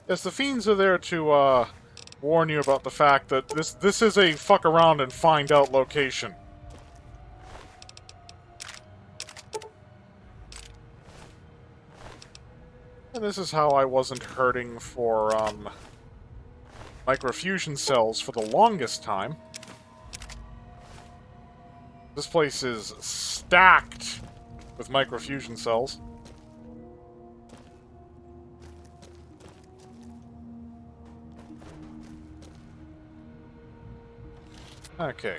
Yes, the fiends are there to warn you about the fact that this is a fuck around and find out location. And this is how I wasn't hurting for microfusion cells for the longest time. This place is stacked with microfusion cells. Okay.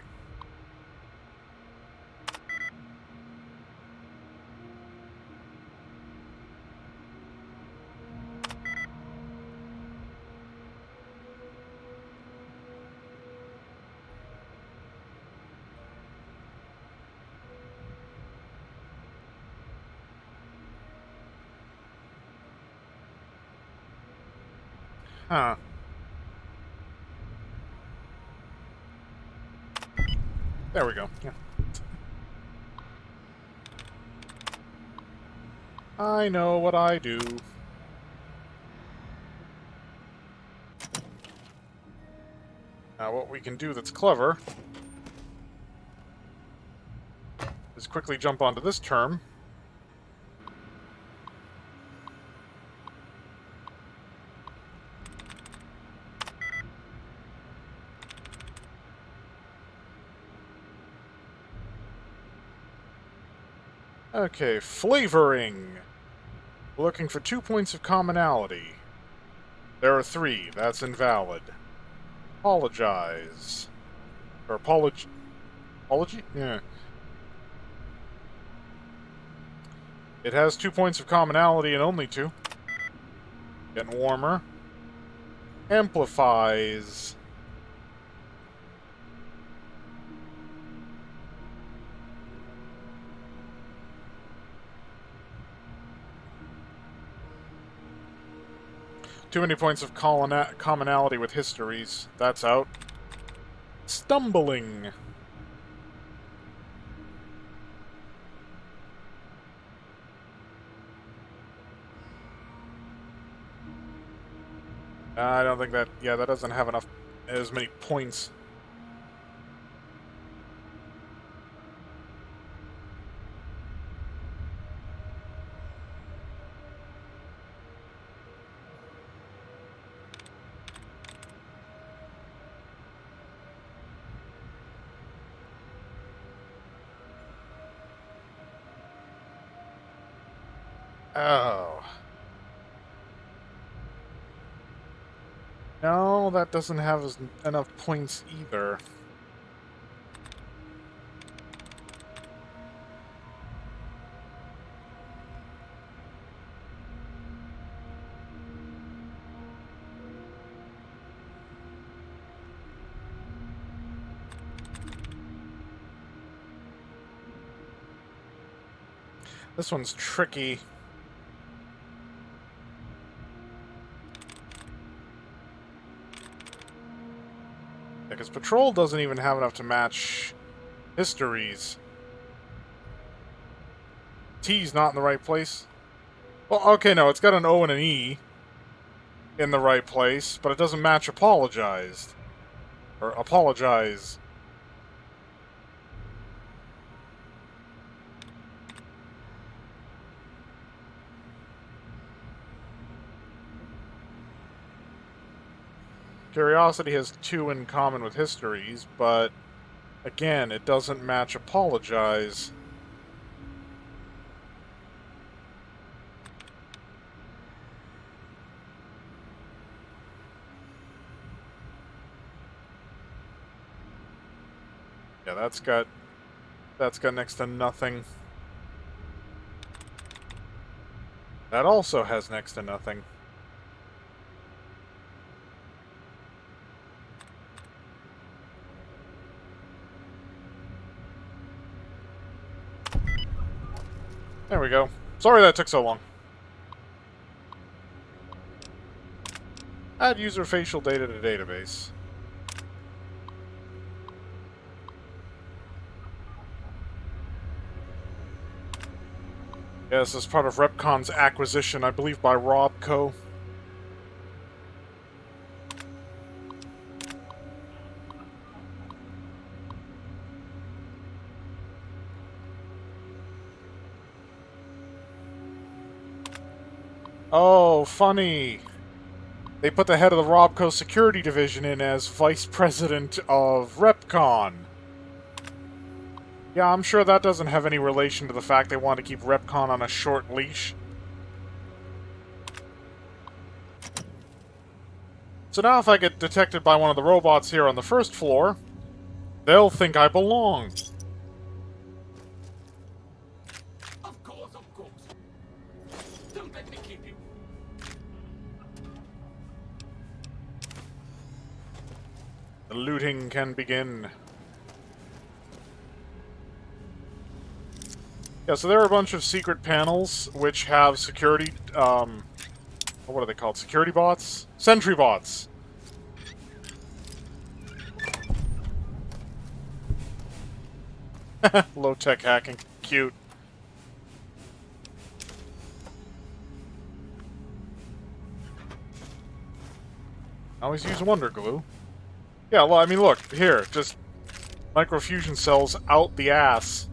Huh. There we go. Yeah. I know what I do. Now, what we can do that's clever is quickly jump onto this term. Okay, flavoring. We're looking for 2 points of commonality. There are 3. That's invalid. Apologize. Or apology? Yeah. It has 2 points of commonality and only 2. Getting warmer. Amplifies. Too many points of commonality with histories. That's out. Stumbling. I don't think that... Yeah, that doesn't have enough... as many points. Oh. No, that doesn't have enough points either. This one's tricky. Because Patrol doesn't even have enough to match histories. T's not in the right place. Well, okay, no, it's got an O and an E in the right place, but it doesn't match apologized. Or apologize. Curiosity has 2 in common with histories, but again, it doesn't match apologize. Yeah, that's got next to nothing. That also has next to nothing. There we go. Sorry that took so long. Add user facial data to database. Yes, as part of Repcon's acquisition, I believe by Robco. Oh, funny. They put the head of the Robco security division in as vice president of RepCon. Yeah, I'm sure that doesn't have any relation to the fact they want to keep RepCon on a short leash. So now if I get detected by one of the robots here on the first floor, they'll think I belong. Of course, of course. Don't let me keep you. The looting can begin. Yeah, so there are a bunch of secret panels which have security, what are they called? Security bots? Sentry bots! Low-tech hacking. Cute. Always use Wonder Glue. Yeah, well, I mean, look, here, just microfusion cells out the ass.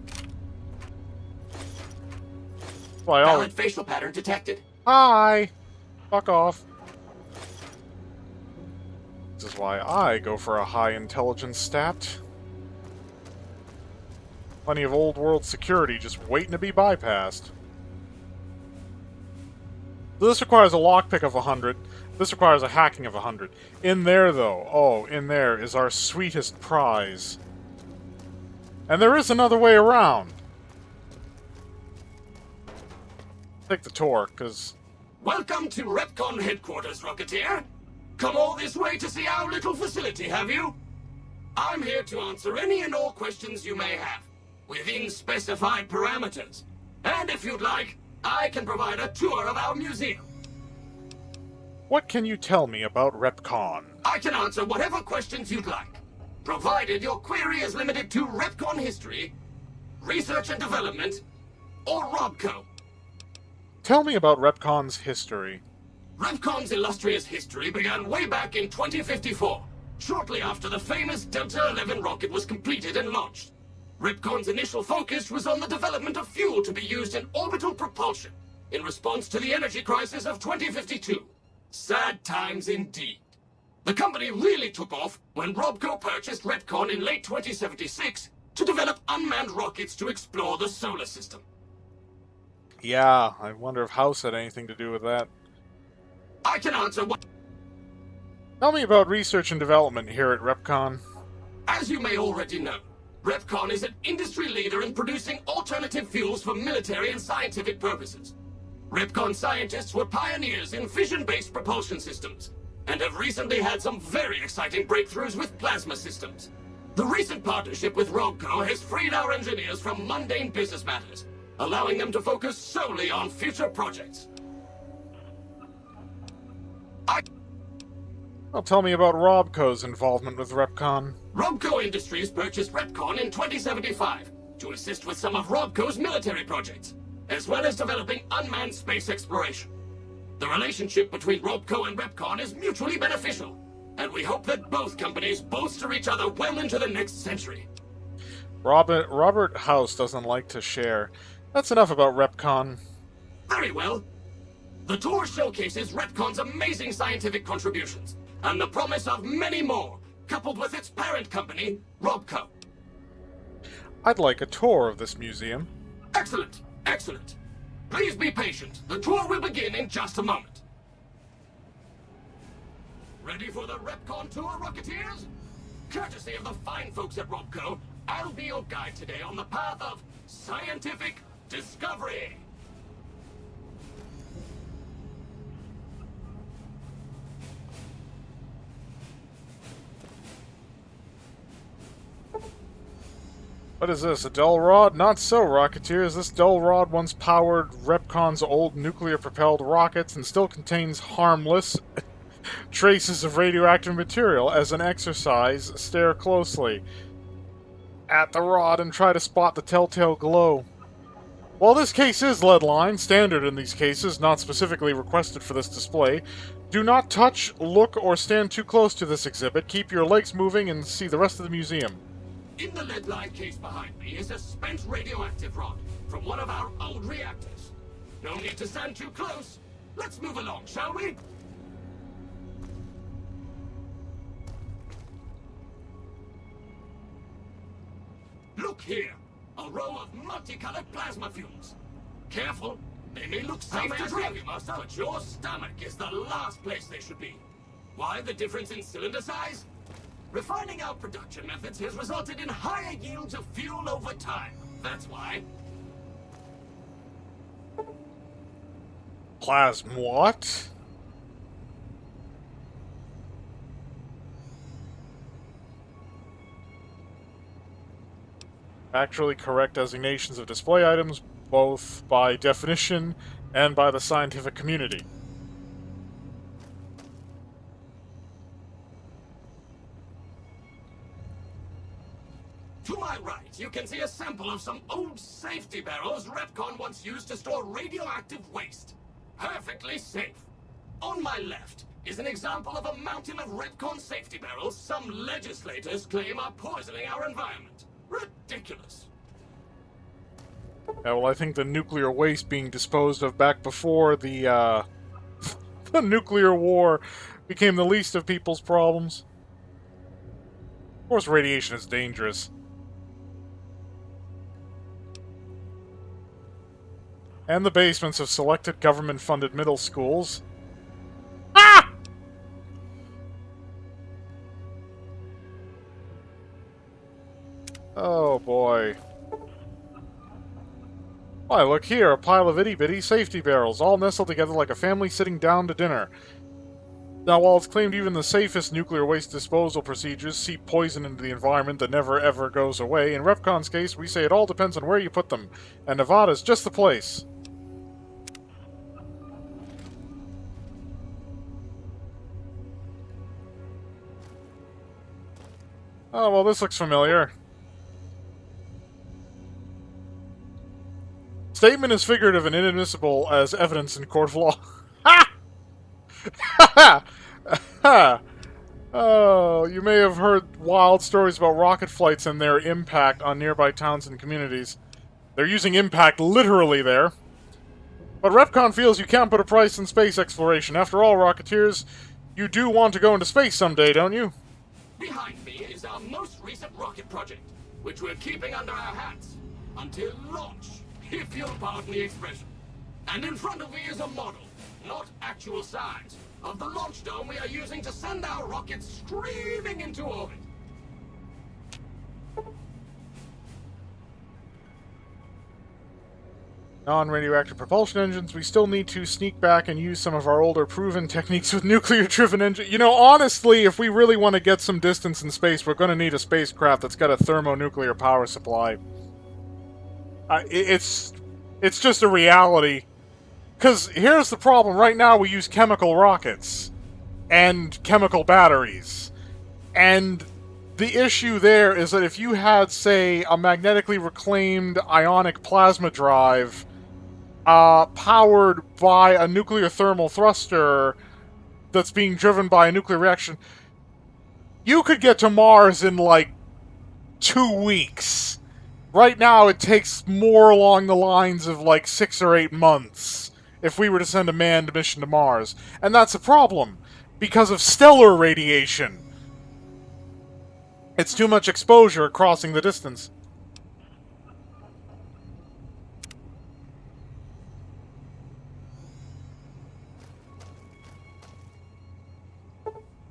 Well, Valid facial pattern detected. Hi! Fuck off. This is why I go for a high intelligence stat. Plenty of old world security just waiting to be bypassed. So this requires a lockpick of 100. This requires a hacking of 100. In there, though, oh, in there is our sweetest prize. And there is another way around. Take the tour, because... Welcome to RepCon headquarters, Rocketeer. Come all this way to see our little facility, have you? I'm here to answer any and all questions you may have, within specified parameters. And if you'd like, I can provide a tour of our museum. What can you tell me about RepCon? I can answer whatever questions you'd like, provided your query is limited to RepCon history, research and development, or Robco. Tell me about RepCon's history. RepCon's illustrious history began way back in 2054, shortly after the famous Delta 11 rocket was completed and launched. RepCon's initial focus was on the development of fuel to be used in orbital propulsion, in response to the energy crisis of 2052. Sad times indeed. The company really took off when Robco purchased RepCon in late 2076 to develop unmanned rockets to explore the solar system. Yeah, I wonder if House had anything to do with that. I can answer what... Tell me about research and development here at RepCon. As you may already know, RepCon is an industry leader in producing alternative fuels for military and scientific purposes. RepCon scientists were pioneers in fission-based propulsion systems, and have recently had some very exciting breakthroughs with plasma systems. The recent partnership with Robco has freed our engineers from mundane business matters, allowing them to focus solely on future projects. Well, tell me about Robco's involvement with RepCon. Robco Industries purchased RepCon in 2075 to assist with some of Robco's military projects, as well as developing unmanned space exploration. The relationship between Robco and RepCon is mutually beneficial, and we hope that both companies bolster each other well into the next century. Robert House doesn't like to share. That's enough about RepCon. Very well. The tour showcases RepCon's amazing scientific contributions, and the promise of many more, coupled with its parent company, Robco. I'd like a tour of this museum. Excellent, excellent. Please be patient. The tour will begin in just a moment. Ready for the RepCon tour, Rocketeers? Courtesy of the fine folks at Robco, I'll be your guide today on the path of scientific discovery. What is this, a dull rod? Not so, Rocketeers. This dull rod once powered RepCon's old nuclear-propelled rockets and still contains harmless traces of radioactive material. As an exercise, stare closely at the rod and try to spot the telltale glow. While this case is lead-lined, standard in these cases, not specifically requested for this display, do not touch, look, or stand too close to this exhibit. Keep your legs moving and see the rest of the museum. In the lead-lined case behind me is a spent radioactive rod from one of our old reactors. No need to stand too close. Let's move along, shall we? Look here. A row of multicolored plasma fuels. Careful. They may look safe to drink, Master, but your stomach is the last place they should be. Why the difference in cylinder size? Refining our production methods has resulted in higher yields of fuel over time. That's why. Plasm what? Actually correct designations of display items, both by definition and by the scientific community. To my right, you can see a sample of some old safety barrels Repcon once used to store radioactive waste. Perfectly safe. On my left is an example of a mountain of Repcon safety barrels some legislators claim are poisoning our environment. Ridiculous. Yeah, well, I think the nuclear waste being disposed of back before the the nuclear war became the least of people's problems. Of course, radiation is dangerous. And the basements of selected government-funded middle schools. Ah! Oh, boy. Why, look here, a pile of itty-bitty safety barrels, all nestled together like a family sitting down to dinner. Now, while it's claimed even the safest nuclear waste disposal procedures seep poison into the environment that never ever goes away, in Repcon's case, we say it all depends on where you put them, and Nevada's just the place. Oh, well, this looks familiar. Statement is figurative and inadmissible as evidence in court of law. Ha! Ha! Ha! Oh, you may have heard wild stories about rocket flights and their impact on nearby towns and communities. They're using impact literally there. But Repcon feels you can't put a price on space exploration. After all, Rocketeers, you do want to go into space someday, don't you? Behind me is our most recent rocket project, which we're keeping under our hats until launch, if you'll pardon the expression. And in front of me is a model, not actual size, of the launch dome we are using to send our rockets screaming into orbit. Non-radioactive propulsion engines, we still need to sneak back and use some of our older proven techniques with nuclear-driven engines. You know, honestly, if we really want to get some distance in space, we're going to need a spacecraft that's got a thermonuclear power supply. It's just a reality. Because here's the problem. Right now we use chemical rockets and chemical batteries. And the issue there is that if you had, say, a magnetically reclaimed ionic plasma drive powered by a nuclear thermal thruster that's being driven by a nuclear reaction, you could get to Mars in, like, 2 weeks. Right now, it takes more along the lines of, like, 6 or 8 months if we were to send a manned mission to Mars. And that's a problem, because of stellar radiation. It's too much exposure crossing the distance.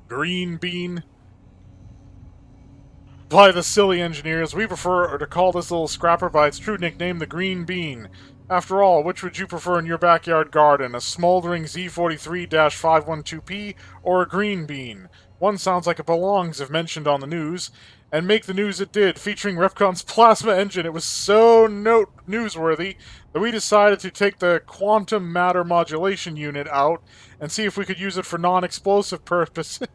Green bean. By the silly engineers, we prefer to call this little scrapper by its true nickname, the Green Bean. After all, which would you prefer in your backyard garden, a smoldering Z43-512P or a green bean? One sounds like it belongs if mentioned on the news, and make the news it did, featuring Repcon's plasma engine. It was so newsworthy that we decided to take the quantum matter modulation unit out and see if we could use it for non-explosive purposes.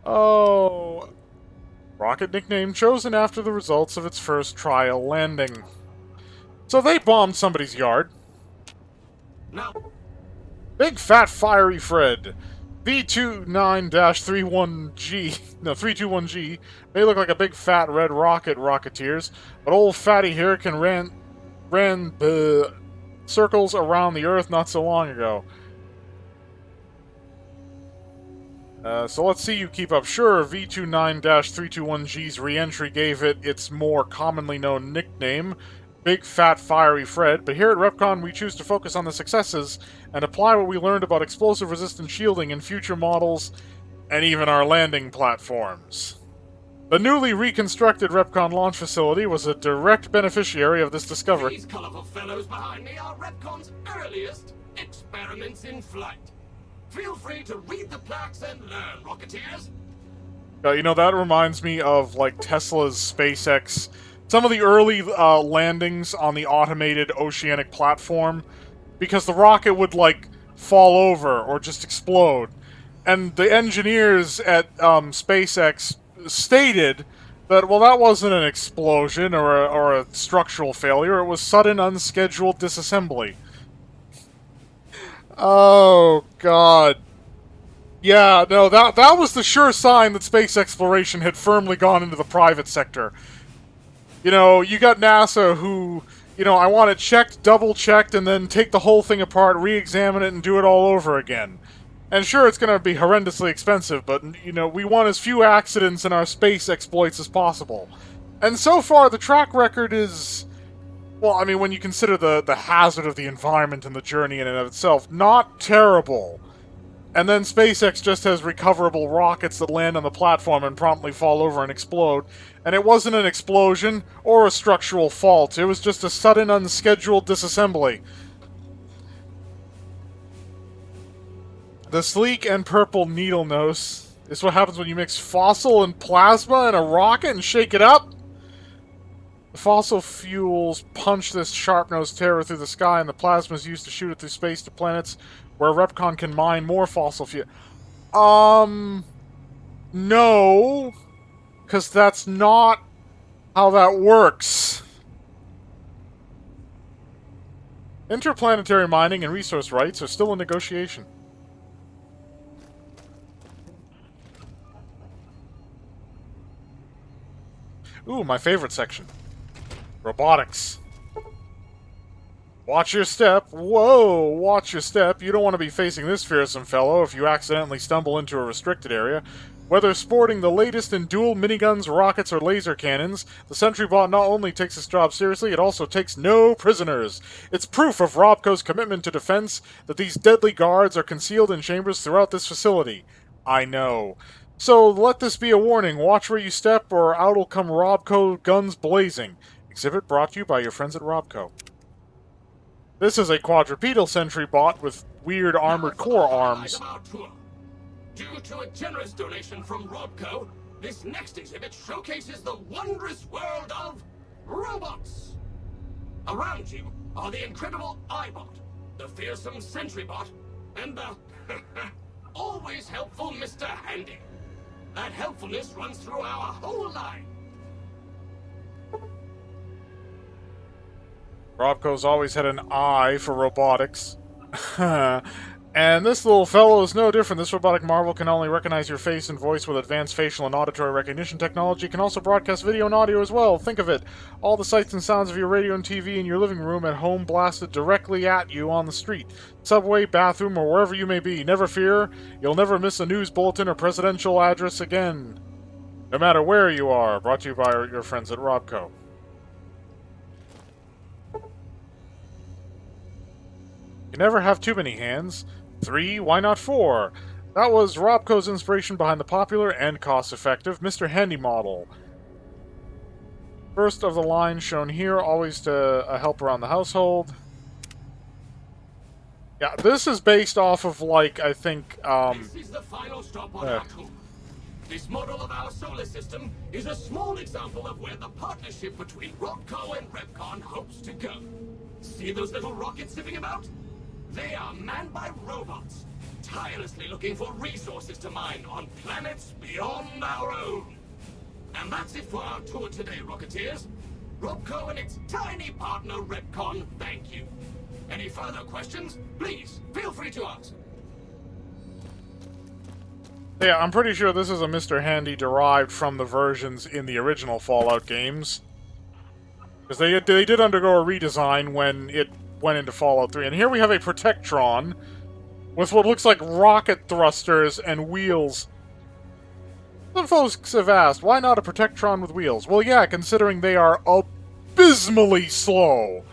Oh... Rocket nickname chosen after the results of its first trial landing. So they bombed somebody's yard. Now, Big Fat Fiery Fred. B29-31G may look like a big fat red rocket, Rocketeers, but old Fatty here can circles around the Earth not so long ago. So let's see you keep up. Sure, V29-321G's re-entry gave it its more commonly known nickname, Big Fat Fiery Fred, but here at RepCon we choose to focus on the successes and apply what we learned about explosive-resistant shielding in future models and even our landing platforms. The newly reconstructed RepCon launch facility was a direct beneficiary of this discovery. These colorful fellows behind me are RepCon's earliest experiments in flight. Feel free to read the plaques and learn, Rocketeers. You know, that reminds me of, like, Tesla's SpaceX. Some of the early landings on the automated oceanic platform, because the rocket would, like, fall over or just explode. And the engineers at SpaceX stated that, well, that wasn't an explosion or a structural failure, it was sudden, unscheduled disassembly. Oh, God. Yeah, no, that was the sure sign that space exploration had firmly gone into the private sector. You know, you got NASA who, you know, I want it checked, double-checked, and then take the whole thing apart, re-examine it, and do it all over again. And sure, it's going to be horrendously expensive, but, you know, we want as few accidents in our space exploits as possible. And so far, the track record is... well, I mean, when you consider the hazard of the environment and the journey in and of itself, not terrible. And then SpaceX just has recoverable rockets that land on the platform and promptly fall over and explode. And it wasn't an explosion or a structural fault, it was just a sudden, unscheduled disassembly. The sleek and purple needle nose is what happens when you mix fossil and plasma in a rocket and shake it up. The fossil fuels punch this sharp-nosed terror through the sky, and the plasma is used to shoot it through space to planets where RepCon can mine more fossil fuel. No, because that's not how that works. Interplanetary mining and resource rights are still in negotiation. Ooh, my favorite section. Robotics. Watch your step. Whoa, watch your step. You don't want to be facing this fearsome fellow if you accidentally stumble into a restricted area. Whether sporting the latest in dual miniguns, rockets, or laser cannons, the Sentry Bot not only takes its job seriously, it also takes no prisoners. It's proof of Robco's commitment to defense that these deadly guards are concealed in chambers throughout this facility. I know. So let this be a warning. Watch where you step, or out'll come Robco guns blazing. Exhibit brought to you by your friends at Robco. This is a quadrupedal Sentry Bot with weird armored core arms. Due to a generous donation from Robco, this next exhibit showcases the wondrous world of robots. Around you are the incredible iBot, the fearsome Sentry Bot, and the always helpful Mr. Handy. That helpfulness runs through our whole line. Robco's always had an eye for robotics. And this little fellow is no different. This robotic marvel can not only recognize your face and voice with advanced facial and auditory recognition technology, can also broadcast video and audio as well. Think of it. All the sights and sounds of your radio and TV in your living room at home blasted directly at you on the street, subway, bathroom, or wherever you may be. Never fear, you'll never miss a news bulletin or presidential address again. No matter where you are. Brought to you by your friends at Robco. You never have too many hands. 3, why not 4? That was Robco's inspiration behind the popular and cost-effective Mr. Handy model. First of the line shown here, always to help around the household. Yeah, this is based off of, like, I think, This is the final stop on our tour. This model of our solar system is a small example of where the partnership between Robco and RepCon hopes to go. See those little rockets zipping about? They are manned by robots, tirelessly looking for resources to mine on planets beyond our own. And that's it for our tour today, Rocketeers. Robco and its tiny partner, RepCon, thank you. Any further questions? Please, feel free to ask. Yeah, I'm pretty sure this is a Mr. Handy derived from the versions in the original Fallout games. Because they did undergo a redesign when went into Fallout 3. And here we have a Protectron with what looks like rocket thrusters and wheels. Some folks have asked, why not a Protectron with wheels? Well, yeah, considering they are abysmally slow.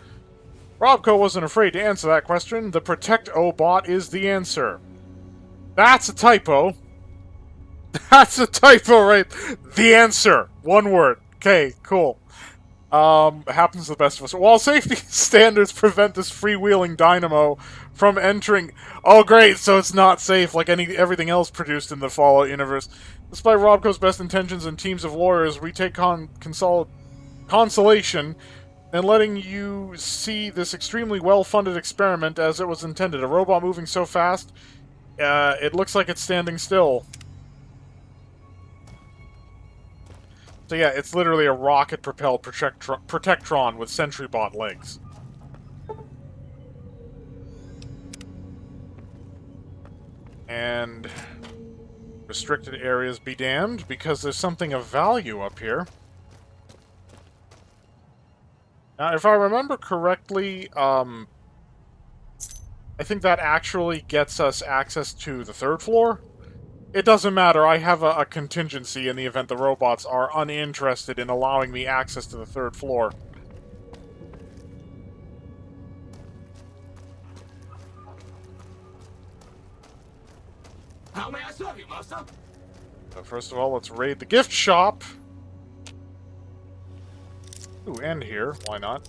Robco wasn't afraid to answer that question. The Protect-O-Bot is the answer. That's a typo. That's a typo, right? The answer. One word. Okay, cool. Happens to the best of us. While safety standards prevent this freewheeling dynamo from entering... Oh, great, so it's not safe like everything else produced in the Fallout universe. Despite Robco's best intentions and teams of lawyers, we take consolation in letting you see this extremely well-funded experiment as it was intended. A robot moving so fast, it looks like it's standing still. So yeah, it's literally a rocket-propelled Protectron with SentryBot legs. And restricted areas be damned, because there's something of value up here. Now, if I remember correctly, I think that actually gets us access to the 3rd floor. It doesn't matter, I have a contingency in the event the robots are uninterested in allowing me access to the 3rd floor. How may I serve you, master? So first of all, let's raid the gift shop. Ooh, and here, why not?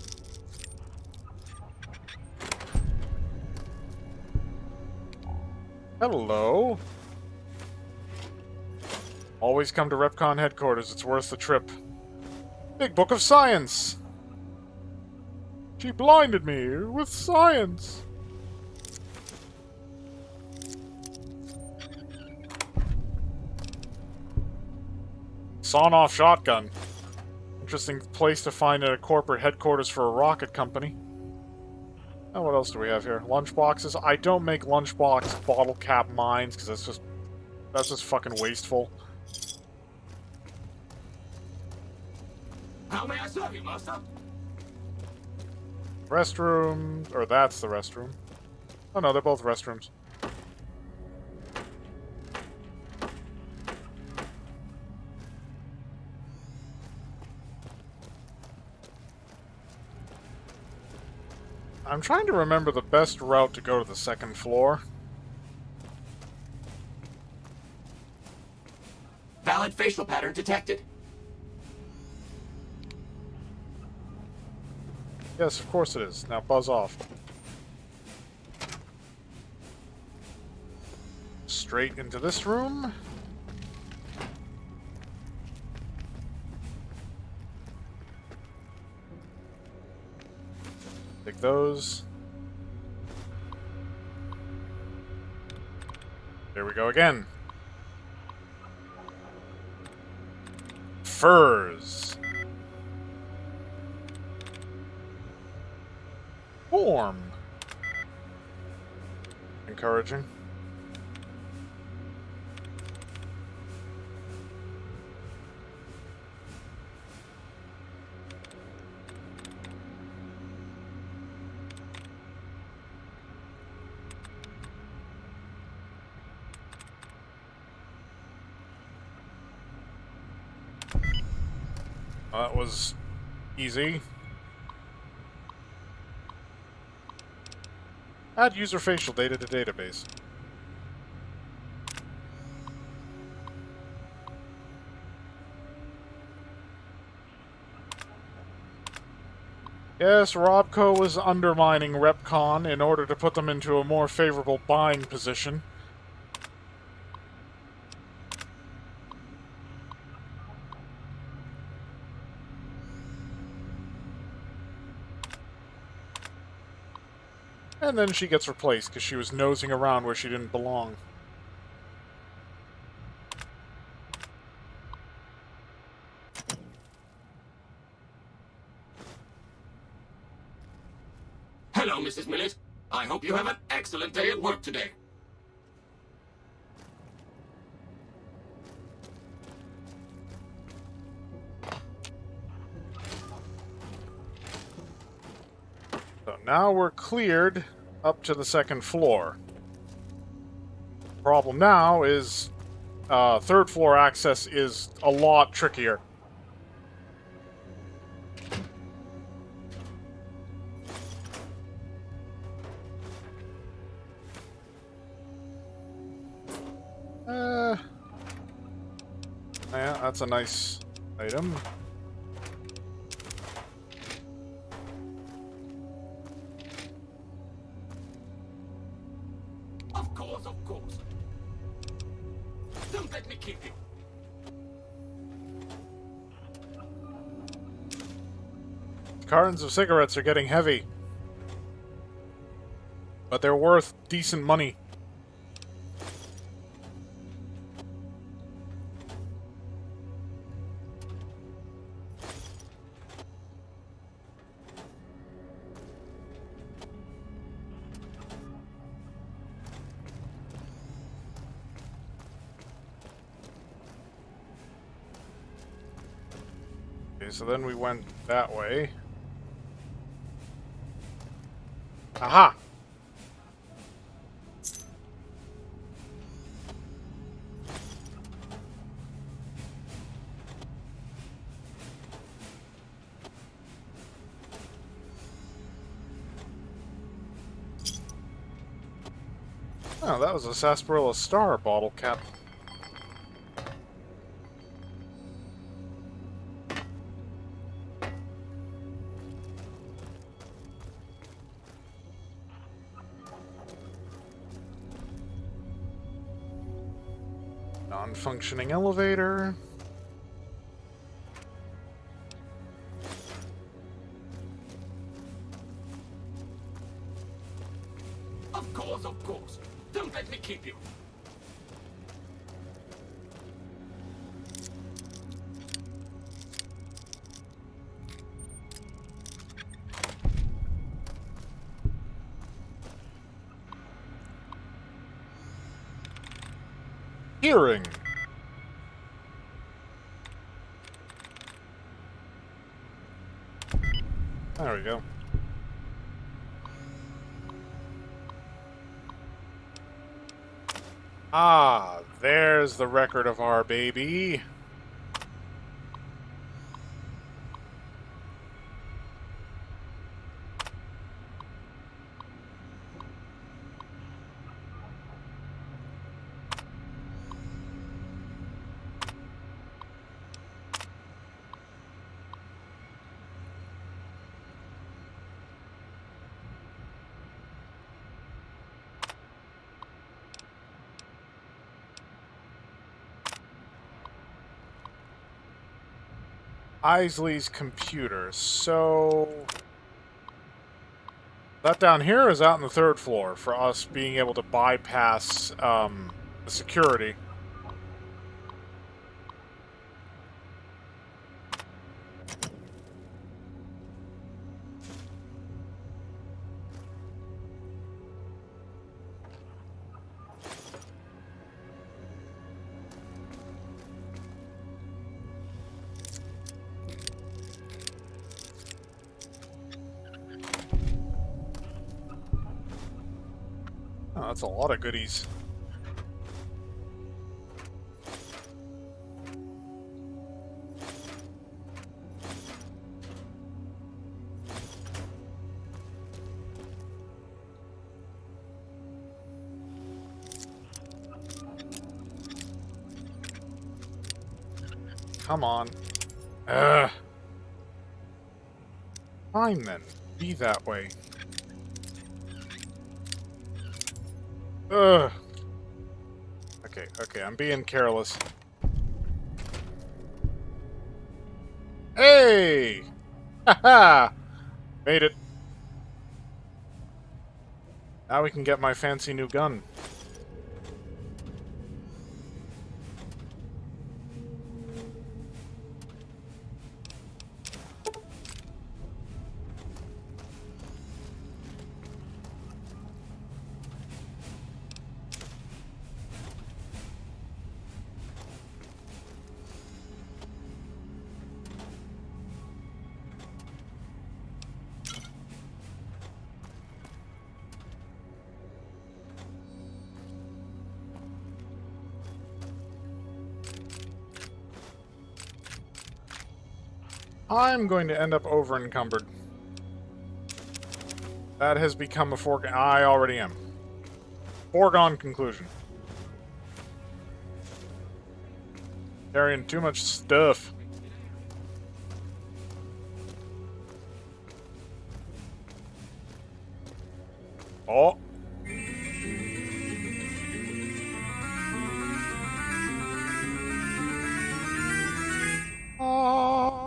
Hello. Always come to RepCon headquarters, it's worth the trip. Big Book of Science! She blinded me with science! Sawn-off shotgun. Interesting place to find at a corporate headquarters for a rocket company. Oh, what else do we have here? Lunchboxes? I don't make lunchbox bottle cap mines, because that's just fucking wasteful. How may I serve you, master? Restroom, or that's the restroom. Oh no, they're both restrooms. I'm trying to remember the best route to go to the 2nd floor. Valid facial pattern detected. Yes, of course it is. Now buzz off. Straight into this room. Take those. There we go again. Furs. Warm. Encouraging. That was easy. Add user facial data to database. Yes, Robco was undermining RepCon in order to put them into a more favorable buying position. And then she gets replaced because she was nosing around where she didn't belong. Hello, Mrs. Millet. I hope you have an excellent day at work today. So now we're cleared up to the second floor. Problem now is third floor access is a lot trickier. Yeah, that's a nice item. Of course, of course. Don't let me keep you. Cartons of cigarettes are getting heavy. But they're worth decent money. Okay, so then we went that way. Aha! Oh, that was a sarsaparilla star bottle cap. Non-functioning elevator. Of course, of course. Don't let me keep you. Hearing. There we go. Ah, there's the record of our baby. Isley's computer. So that down here is out on the third floor for us being able to bypass the security. Oh, that's a lot of goodies. Come on. Ugh. Fine then. Be that way. Ugh. Okay, I'm being careless. Hey! Haha! Made it. Now we can get my fancy new gun. I'm going to end up over encumbered. That has become a foregone. I already am. Foregone conclusion. Carrying too much stuff. Oh. Oh.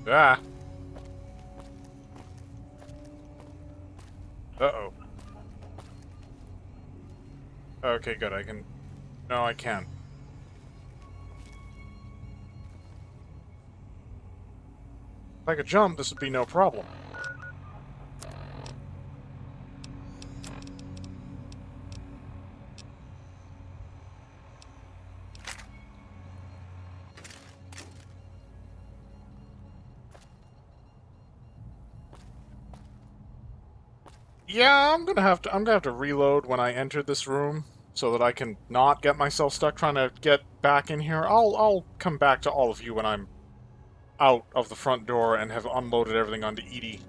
Ah. Uh-oh. Okay, good. I can... No, I can't. If I could jump, this would be no problem. Yeah, I'm gonna have to reload when I enter this room so that I can not get myself stuck trying to get back in here. I'll come back to all of you when I'm out of the front door and have unloaded everything onto Edie.